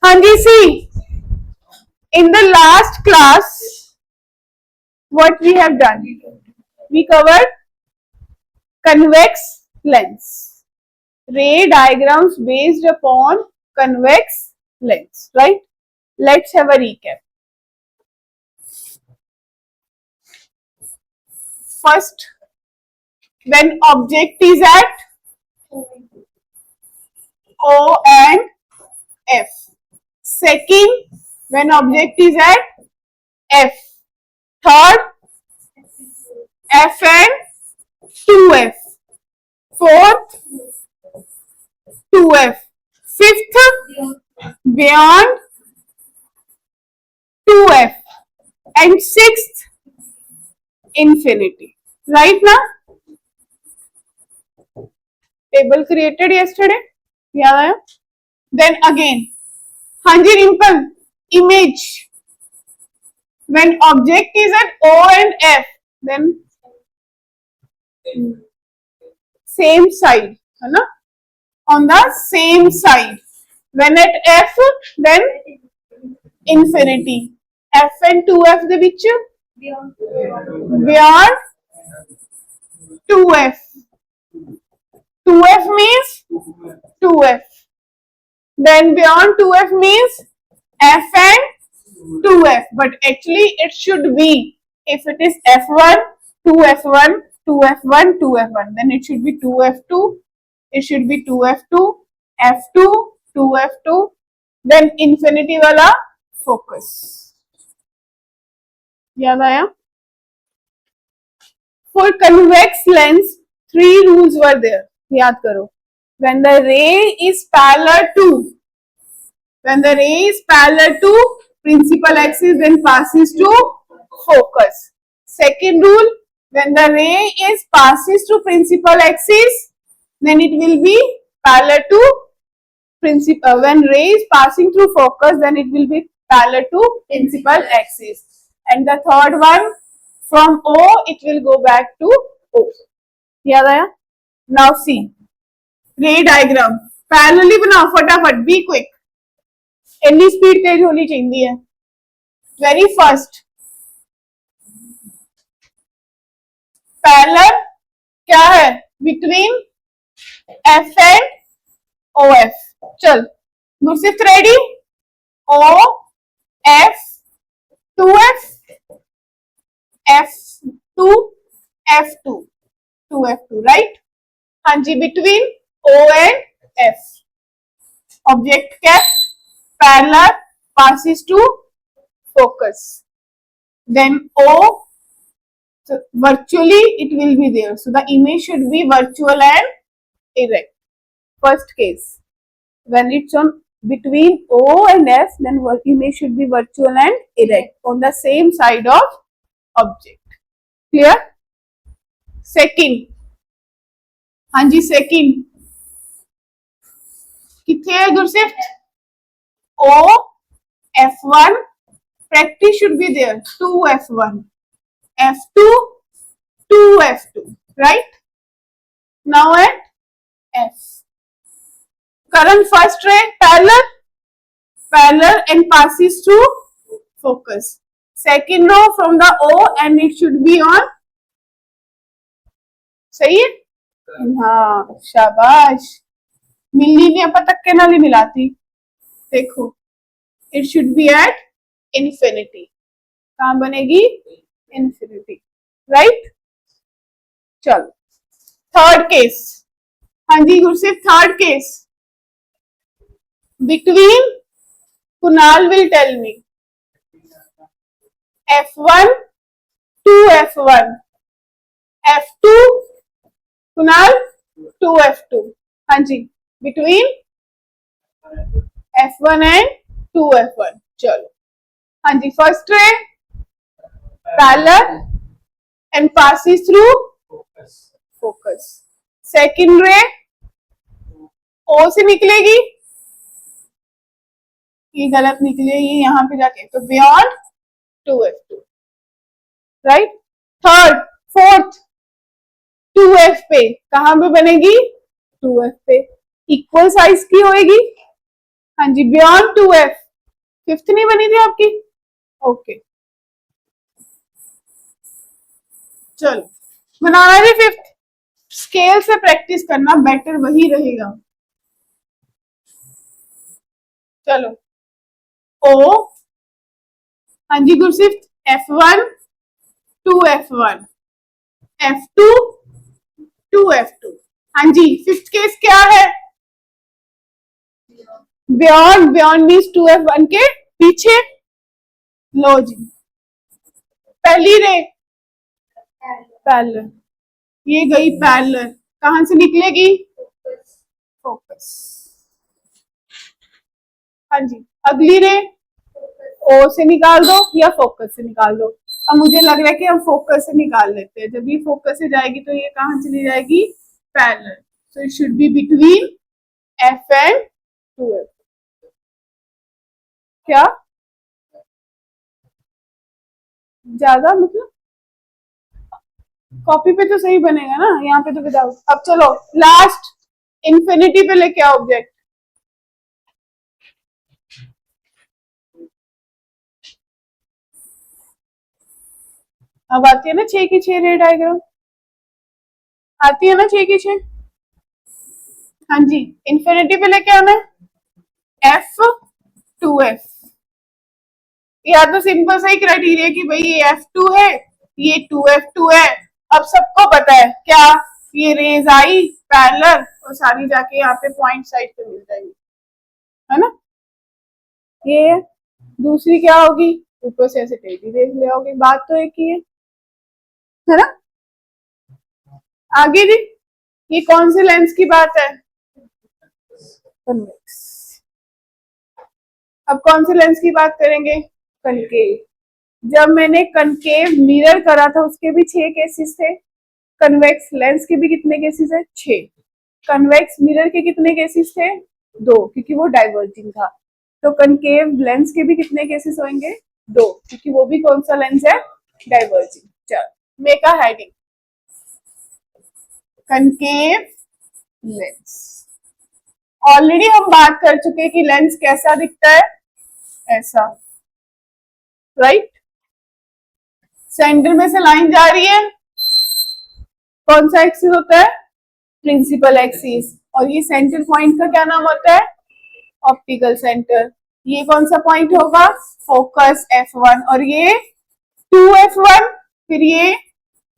हाँ जी, see, in the last class, what we have done? We covered convex lens, ray diagrams based upon convex lens, right? Let's have a recap. First, when object is at O and F. Second, when object is at F. Third, F and 2F. Fourth, 2F. Fifth, beyond 2F. And sixth, infinity. Right now? Table created yesterday? Yeah. Then again, Hanji Rimple, image. When object is at O and F, then same side, है ना? On the same side. When at F, then infinity. F and 2F the which? Beyond 2F. 2F means 2F. Then beyond 2F means F and 2F. But actually it should be, if it is F1, 2F1, 2F1, 2F1, then it should be 2F2, it should be 2F2, F2, 2F2, then infinity wala focus. याद आया? For convex lens, 3 rules were there. याद करो. When the ray is parallel to principal axis, then passes to focus. Second rule, when the ray is passes to principal axis, then it will be parallel to principal. When ray is passing through focus, then it will be parallel to principal axis. And the third one, from O, it will go back to O. याद आया? Now see, ray diagram. Parallelly बनाओ फटाफट. Be quick. इतनी speed तेज होनी चाहिए है. Very first, parallel क्या है? Between F and OF. चल, गुरसिफ ready? O, F, 2F, F2, F2, 2F2, right? हाँ जी, between O and F. Object kept parallel, passes to focus. Then O, so virtually it will be there. So the image should be virtual and erect. First case. When it's on between O and F, then image should be virtual and erect on the same side of object. Clear? Second. हाँ जी, second. कितने है गुरसिफ? O, F1, practice should be there, 2F1, F2, 2F2, right? Now at F. Current first ray, parallel and passes through focus. Second row from the O and it should be on. सही है? हाँ, शाबाश. मिलनी नहीं अपन तक के नाली मिलाती. देखो, it should be at infinity. कहाँ बनेगी? Infinity, right? चलो, third case. हाँ जी गुरसिफ, third case. Between, Kunal will tell me. F1, 2F1, F2, Kunal, 2F2. हाँ जी, between F1 and 2F1. चलो, हाँ जी, first ray parallel and passes through focus. Second ray O से निकलेगी, ये गलत निकलेगी यहाँ पे जाके, तो beyond 2F2, right? Third, fourth, 2F पे कहाँ पे बनेगी? 2F पे. इक्वल साइज की होएगी. हाँ जी, बियॉन्ड 2f। फिफ्थ नहीं बनी थी आपकी? ओके, चलो बनाना थी फिफ्थ। स्केल से प्रैक्टिस करना बेटर, वही रहेगा। चलो ओ, हाँ जी गुरसिफ्ट, F1 2f1, F2 2f2। हाँ जी, फिफ्थ केस क्या है? बियॉन्ड, बियॉन्ड मीन्स 2f1 के पीछे। लो जी, पहली रे पैरेलल, ये गई पैरेलल, कहां से निकलेगी? फोकस। हाँ जी, अगली रे ओ से निकाल दो या फोकस से निकाल दो। अब मुझे लग रहा है कि हम फोकस से निकाल लेते हैं। जब ये फोकस से जाएगी तो ये कहां चली जाएगी? Parallel. So it should be between F and 2f। क्या ज्यादा मतलब कॉपी पे तो सही बनेगा ना, यहाँ पे तो विदाउट। अब चलो लास्ट, इंफिनिटी पे लेके आओ ऑब्जेक्ट। अब आती है ना 6 की 6 रे डायग्राम, आती है ना 6 की 6। हाँ जी, इंफिनिटी पे लेके आना है F2f। या तो सिंपल सा ही क्राइटेरिया कि भाई ये F2 है, ये 2f2 है। अब सबको पता है क्या, ये रेज आई पैरेलल और सारी जाके यहाँ पे पॉइंट साइड पे मिल जाएगी, है ना। ये दूसरी क्या होगी, ऊपर से ऐसे टेढ़ी रेज ले आओगे, बात तो एक ही है ना। आगे जी, ये कौन से लेंस की बात है? कन्वेक्स। अब कौन से लेंस की बात करेंगे? कनकेव। जब मैंने कनकेव मिरर करा था उसके भी 6 केसेस थे। कन्वेक्स लेंस के भी कितने केसेस है? 6। कन्वेक्स मिरर के कितने केसेस थे? 2, क्योंकि वो डाइवर्जिंग था। तो कनकेव लेंस के भी कितने केसेस होंगे? 2, क्योंकि वो भी कौन सा लेंस है? डाइवर्जिंग। चलो make a heading, concave lens. Already हम बात कर चुके हैं कि लेंस कैसा दिखता है, ऐसा, राइट। सेंटर में से लाइन जा रही है, कौन सा एक्सिस होता है? Principal axis. और ये सेंटर पॉइंट का क्या नाम होता है? Optical centre. ये कौन सा पॉइंट होगा? Focus F1। और ये 2f1, फिर ये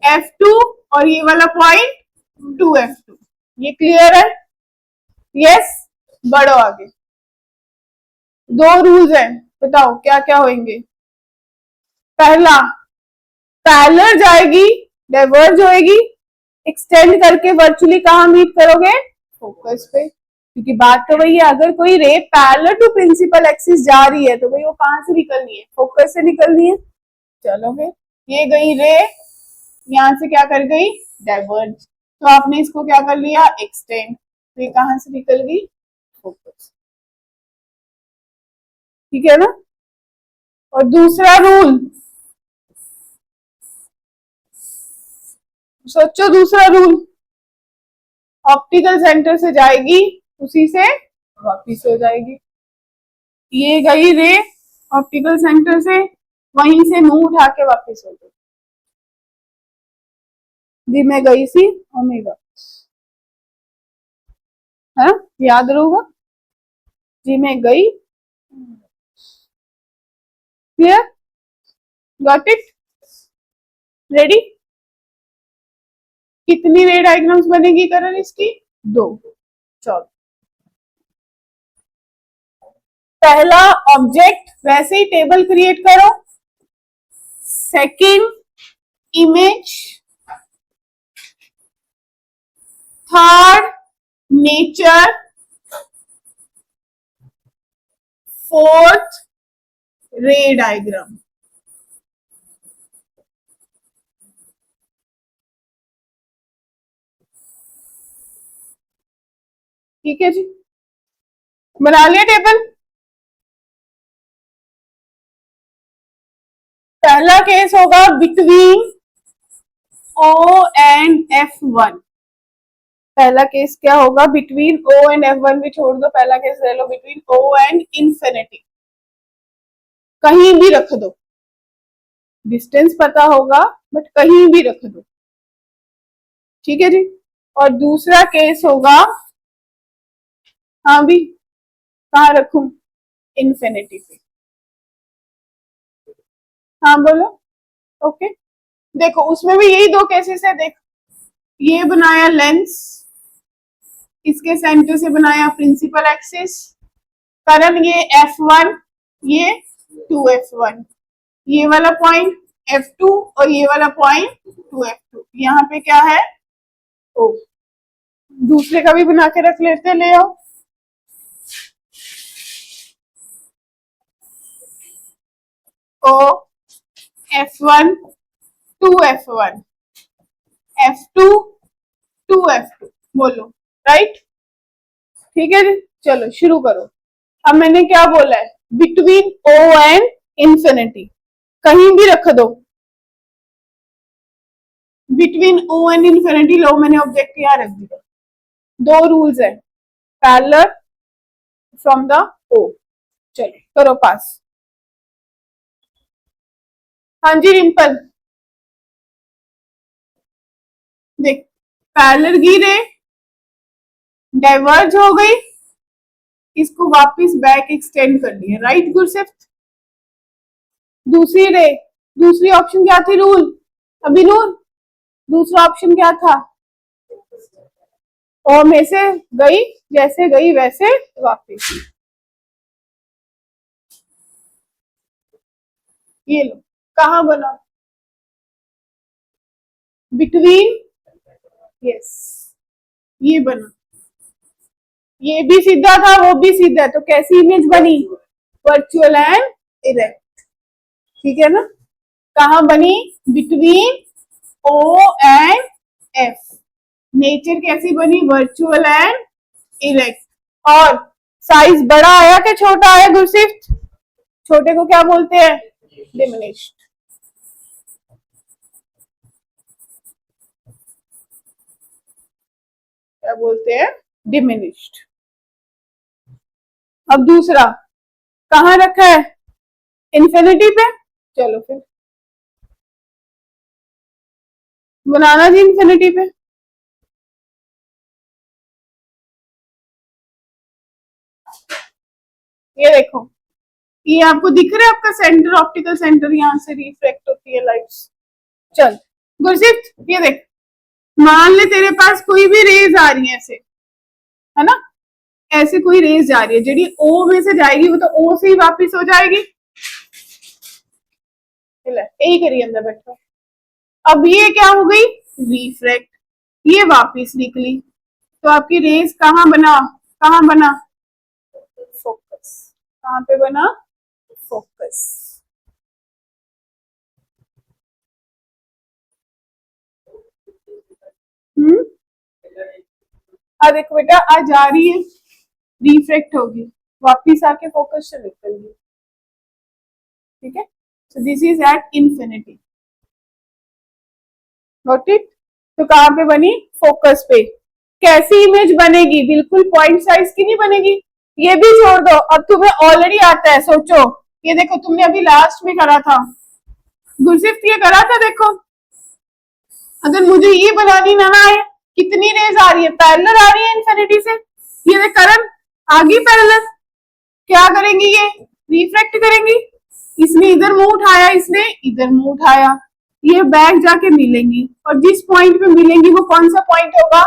F2 और ये वाला पॉइंट 2f2। ये क्लियर है? यस, बढ़ो आगे। 2 रूल्स हैं, बताओ क्या क्या होंगे। पहला, पैरेलल जाएगी, डाइवर्ज होएगी, एक्सटेंड करके वर्चुअली कहां मीट करोगे? फोकस पे। क्योंकि बात तो वही है, अगर कोई ray parallel to principal axis जा रही है तो भाई वो कहां से निकलनी है? फोकस से निकलनी है। चलो फिर, ये गई रे, यहां से क्या कर गई? डाइवर्ज। तो आपने इसको क्या कर लिया? एक्सटेंड। तो ये कहां से निकल गई? फोकस। ठीक है ना। और दूसरा रूल सोचो, दूसरा रूल, ऑप्टिकल सेंटर से जाएगी, उसी से वापिस हो जाएगी। ये गई रे ऑप्टिकल सेंटर से, वहीं से मुंह उठा के वापिस हो गई। जी मैं गई सी ओमेगा, है याद रहूगा। जी मैं गई, क्लियर, गॉट इट, रेडी। कितनी रे डायग्राम्स बनेगी करण इसकी? 2। चलो, पहला ऑब्जेक्ट वैसे ही टेबल क्रिएट करो, second image, third nature, fourth रे डायग्राम। ठीक है जी, बना लिया टेबल। पहला केस होगा बिटवीन O एंड F1। पहला केस क्या होगा, बिटवीन ओ एंड F1 भी छोड़ दो, पहला केस ले लो बिटवीन ओ एंड इंफिनिटी, कहीं भी रख दो, डिस्टेंस पता होगा बट कहीं भी रख दो, ठीक है जी। और दूसरा केस होगा, हाँ भी, कहाँ रखूं, इंफिनिटी पे, हाँ बोलो, ओके। देखो उसमें भी यही दो केसेस है, देख ये बनाया लेंस, इसके सेंटर से बनाया प्रिंसिपल एक्सिस, कारण ये F1, ये 2F1, ये वाला पॉइंट F2 और ये वाला पॉइंट 2F2, यहाँ पे क्या है ओ, दूसरे का भी बना के रख लेते, ले आओ, ओ F1 2F1 F2 2F2, बोलो राइट, ठीक है जी। चलो शुरू करो। अब मैंने क्या बोला है, बिटवीन ओ एंड इंफिनिटी, कहीं भी रख दो, बिटवीन ओ एंड इंफिनिटी लो, मैंने ऑब्जेक्ट यहाँ रख दिया, दो रूल्स है, पैरेलल फ्रॉम द ओ, चलो करो पास। हाँ जी रिंपल, देख पैरेलल की रे डाइवर्ज हो गई, इसको वापस बैक एक्सटेंड कर दिया, राइट गुरसिफ्त। दूसरी रे, दूसरी ऑप्शन क्या थी रूल, अभिनूर दूसरा ऑप्शन क्या था, ओ में से गई, जैसे गई वैसे वापस, ये लो कहा बना, बिटवीन, यस ये बना, ये भी सीधा था वो भी सीधा, तो कैसी इमेज बनी, वर्चुअल एंड इरेक्ट, ठीक है ना। कहा बनी, between O and F, nature कैसी बनी, वर्चुअल एंड इरेक्ट, और साइज बड़ा आया कि छोटा आया गुरसिफ्त, छोटे को क्या बोलते हैं, डिमिनिश्ड, क्या बोलते हैं, डिमिनिश्ड। अब दूसरा कहाँ रखा है, इन्फिनिटी पे, चलो फिर बनाना जी इन्फिनिटी पे, ये देखो, ये आपको दिख रहा है आपका सेंटर, ऑप्टिकल सेंटर, यहाँ से रिफ्लेक्ट होती है लाइट्स। चल गुरसिफ्त ये देख, मान ले तेरे पास कोई भी रेज आ रही है ऐसे, है ना, ऐसे कोई रेज जा रही है, जी ओ में से जाएगी वो तो ओ से ही वापिस हो जाएगी, यही करिए अंदर बैठो। अब ये क्या हो गई, रिफ्लेक्ट, ये वापिस निकली, तो आपकी रेज कहाँ बना, कहाँ बना, फोकस, कहाँ पे बना, फोकस। देखो बेटा आ जा रही है, रिफ्लेक्ट होगी, वापिस आके फोकस से निकल गई, ठीक है। So this is at infinity, note it. तो कहाँ पे बनी, फोकस पे, कैसी इमेज बनेगी, बिल्कुल पॉइंट साइज की नहीं बनेगी, ये भी छोड़ दो, अब तुम्हें ऑलरेडी आता है, सोचो, ये देखो तुमने अभी लास्ट में करा था, गुरसिफ्त ये करा था, देखो अगर मुझे ये बनानी ना आए, कितनी रेज आ रही है, पैरेलल आ रही है इंफिनिटी से, ये देख करण आ गई पैरेलल, क्या करेंगी ये, रिफ्लेक्ट करेंगी, इसने इधर मुंह उठाया, इसने इधर मुंह उठाया, ये बैक जाके मिलेंगी, और जिस पॉइंट पे मिलेंगी वो कौन सा पॉइंट होगा,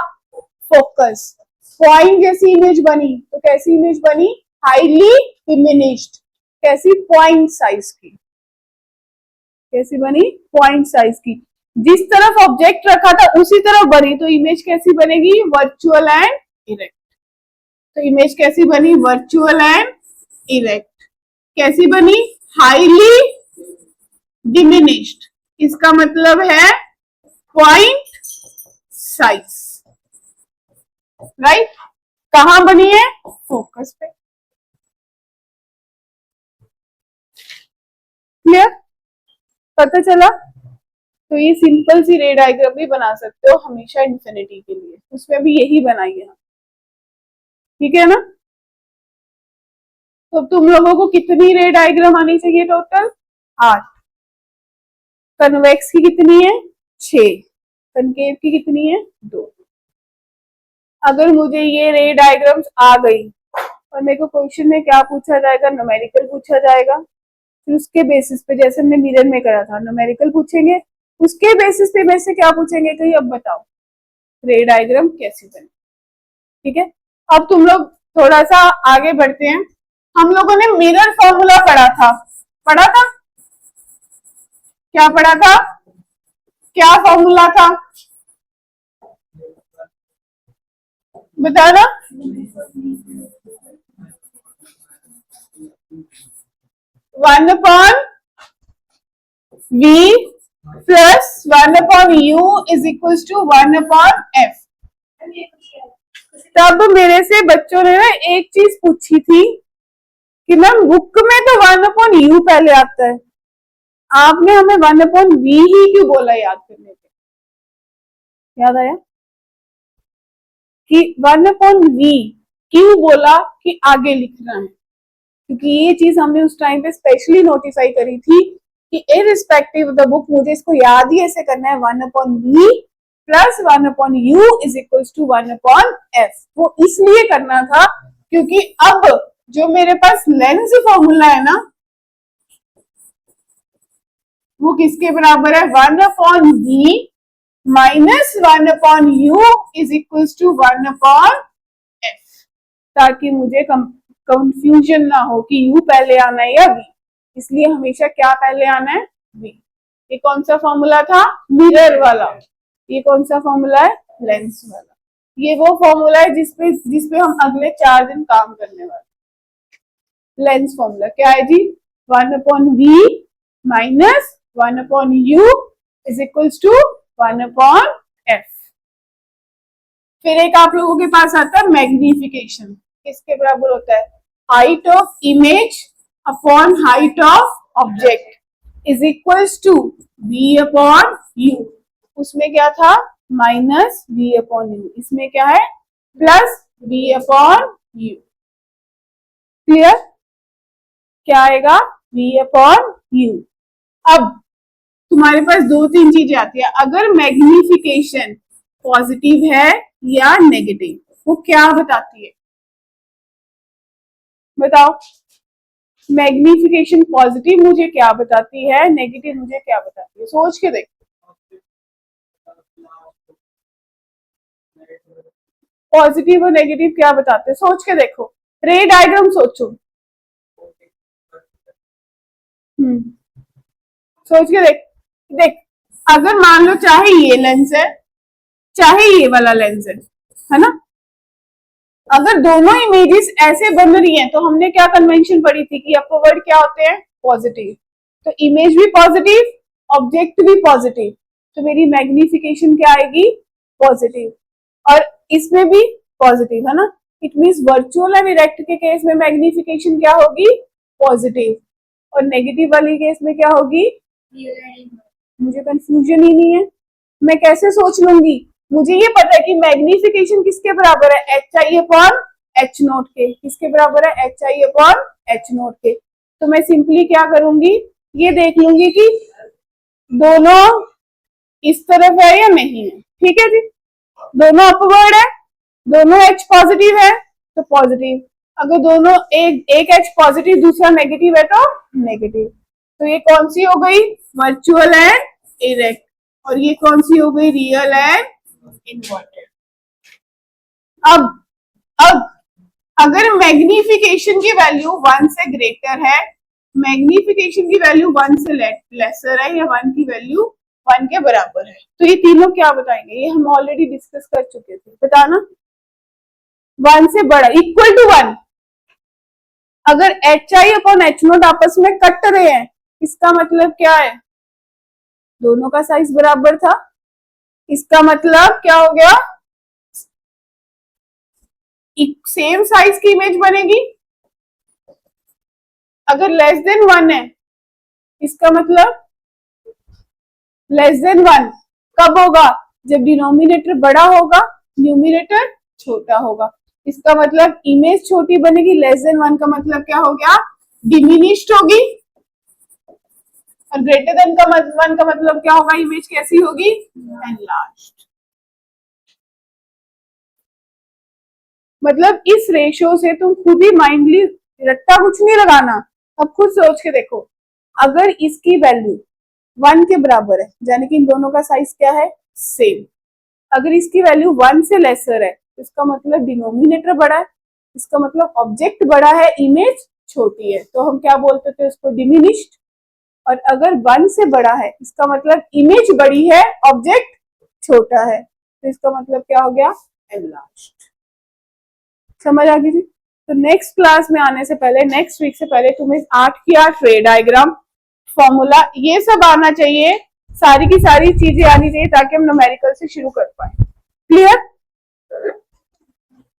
फोकस, पॉइंट जैसी इमेज बनी, तो कैसी इमेज बनी, हाईली डिमिनिश्ड, कैसी, पॉइंट साइज की, कैसी बनी, पॉइंट साइज की, जिस तरफ ऑब्जेक्ट रखा था उसी तरफ बनी, तो इमेज कैसी बनेगी, वर्चुअल एंड इरेक्ट, तो इमेज कैसी बनी, वर्चुअल एंड इरेक्ट, कैसी बनी, हाईली डिमिनिश्ड, इसका मतलब है पॉइंट साइज, राइट, कहां बनी है, फोकस पे, क्लियर, पता चला। तो ये सिंपल सी रे डायग्राम भी बना सकते हो हमेशा इन्फिनिटी के लिए, उसमें भी यही बनाई है, ठीक है ना। तो तुम लोगों को कितनी रे डायग्राम आनी चाहिए टोटल? 8। कन्वेक्स की कितनी है? 6। कनकेव की कितनी है? 2। अगर मुझे ये रे डायग्राम्स आ गई और मेरे को क्वेश्चन में क्या पूछा जाएगा? न्यूमेरिकल पूछा जाएगा, फिर उसके बेसिस पे जैसे हमने मिरर में करा था न्यूमेरिकल पूछेंगे, उसके बेसिस पे में से क्या पूछेंगे कि अब बताओ रे डायग्राम कैसे बने, ठीक है। अब तुम लोग थोड़ा सा आगे बढ़ते हैं। हम लोगों ने मिरर फॉर्मूला पढ़ा था, क्या पढ़ा था? क्या फॉर्मूला था बताना? 1/v plus 1/u is equal to 1/f। तब मेरे से बच्चों ने ना एक चीज पूछी थी कि मैम बुक में तो 1/u पहले आता है, आपने हमें 1/v ही क्यों बोला याद करने के? याद आया कि 1/v क्यों बोला कि आगे लिखना है? क्योंकि ये चीज हमने उस टाइम पे स्पेशली नोटिफाई करी थी कि इररिस्पेक्टिव ऑफ द बुक मुझे इसको याद ही ऐसे करना है, 1/v plus 1/u is equal to 1/f। वो इसलिए करना था क्योंकि अब जो मेरे पास लेंस फॉर्मूला है ना, वो किसके बराबर है? 1/v minus 1/u is equal to 1/f, ताकि मुझे कंफ्यूजन ना हो कि u पहले आना है या v। इसलिए हमेशा क्या पहले आना है? v। ये कौन सा फॉर्मूला था? मिरर वाला। ये कौन सा फॉर्मूला है? लेंस वाला। ये वो फॉर्मूला है जिसपे हम अगले 4 दिन काम करने वाले। लेंस फॉर्मूला क्या है जी? 1/v minus 1/u is equal to 1/f। फिर एक आप लोगों के पास आता है मैग्निफिकेशन। किसके बराबर होता है? Height of image upon height of object is equal to v upon u। उसमें क्या था? माइनस v अपॉन u, इसमें क्या है? Plus v upon u। Clear? क्या आएगा? v upon u। अब तुम्हारे पास 2-3 चीजें आती है। अगर मैग्निफिकेशन पॉजिटिव है या नेगेटिव, वो क्या बताती है? बताओ। मैग्निफिकेशन पॉजिटिव मुझे क्या बताती है, नेगेटिव मुझे क्या बताती है? सोच के देखो। पॉजिटिव और नेगेटिव क्या बताते हैं? सोच के देखो, रे डायग्राम सोचो। सोच के देख। देख, अगर मान लो चाहे ये लेंस है चाहे ये वाला लेंस है ना, अगर दोनों इमेजेस ऐसे बन रही हैं तो हमने क्या कन्वेंशन पढ़ी थी कि अपवर्ड क्या होते हैं? पॉजिटिव। तो इमेज भी पॉजिटिव, ऑब्जेक्ट भी पॉजिटिव, तो मेरी मैग्निफिकेशन क्या आएगी? पॉजिटिव। और इसमें भी पॉजिटिव है ना, it means virtual and erect के केस में मैग्निफिकेशन क्या होगी? पॉजिटिव। और नेगेटिव वाली केस में क्या होगी? मुझे कंफ्यूजन ही नहीं है, मैं कैसे सोच लूंगी? मुझे ये पता है कि मैग्निफिकेशन किसके बराबर है? H I upon H note के। किसके बराबर है? H I upon H note के। तो मैं सिंपली क्या करूंगी? ये देख लूंगी कि दोनों इस तरफ है या नहीं है। ठीक है जी, दोनों अपवर्ड है, दोनों एच पॉजिटिव है तो पॉजिटिव, अगर दोनों एक एच पॉजिटिव दूसरा नेगेटिव है तो नेगेटिव। तो ये कौन सी हो गई? Virtual and erect. और ये कौन सी हो गई? Real and inverted. अब अगर मैग्निफिकेशन की वैल्यू 1 से ग्रेटर है, मैग्निफिकेशन की वैल्यू 1 से लेसर है, या 1 की वैल्यू 1 के बराबर है, तो ये तीनों क्या बताएंगे? ये हम ऑलरेडी डिस्कस कर चुके थे, बताना। 1 से बड़ा, इक्वल टू 1। अगर H I upon H naught आपस में कट रहे हैं, इसका मतलब क्या है? दोनों का साइज बराबर था। इसका मतलब क्या हो गया? सेम साइज की इमेज बनेगी। अगर लेस देन 1 है, इसका मतलब लेस देन 1 कब होगा? जब डिनोमिनेटर बड़ा होगा, न्यूमिनेटर छोटा होगा। इसका मतलब इमेज छोटी बनेगी। लेस देन 1 का मतलब क्या हो गया? डिमिनिश्ड होगी। और ग्रेटर देन का 1 का मतलब क्या होगा? इमेज कैसी होगी? एनलार्ज्ड। मतलब इस रेशियो से तुम खुद ही माइंडली रट्टा कुछ नहीं लगाना, अब खुद सोच के देखो। अगर इसकी वैल्यू 1 के बराबर है, यानी कि इन दोनों का साइज क्या है? सेम। अगर इसकी वैल्यू 1 से लेसर है, इसका मतलब डिनोमिनेटर बड़ा है, इसका मतलब ऑब्जेक्ट बड़ा है, इमेज छोटी है, तो हम क्या बोलते थे उसको? डिमिनिश्ड। और अगर 1 से बड़ा है, इसका मतलब इमेज बड़ी है, ऑब्जेक्ट छोटा है, तो इसका मतलब क्या हो गया? एनलार्ज्ड। समझ आ गई थी? तो नेक्स्ट क्लास में आने से पहले, नेक्स्ट वीक से पहले तुम्हें 8 की 8 रे डायग्राम, फॉर्मूला, ये सब आना चाहिए, सारी की सारी चीजें आनी चाहिए, ताकि हम न्यूमेरिकल से शुरू कर पाए। क्लियर?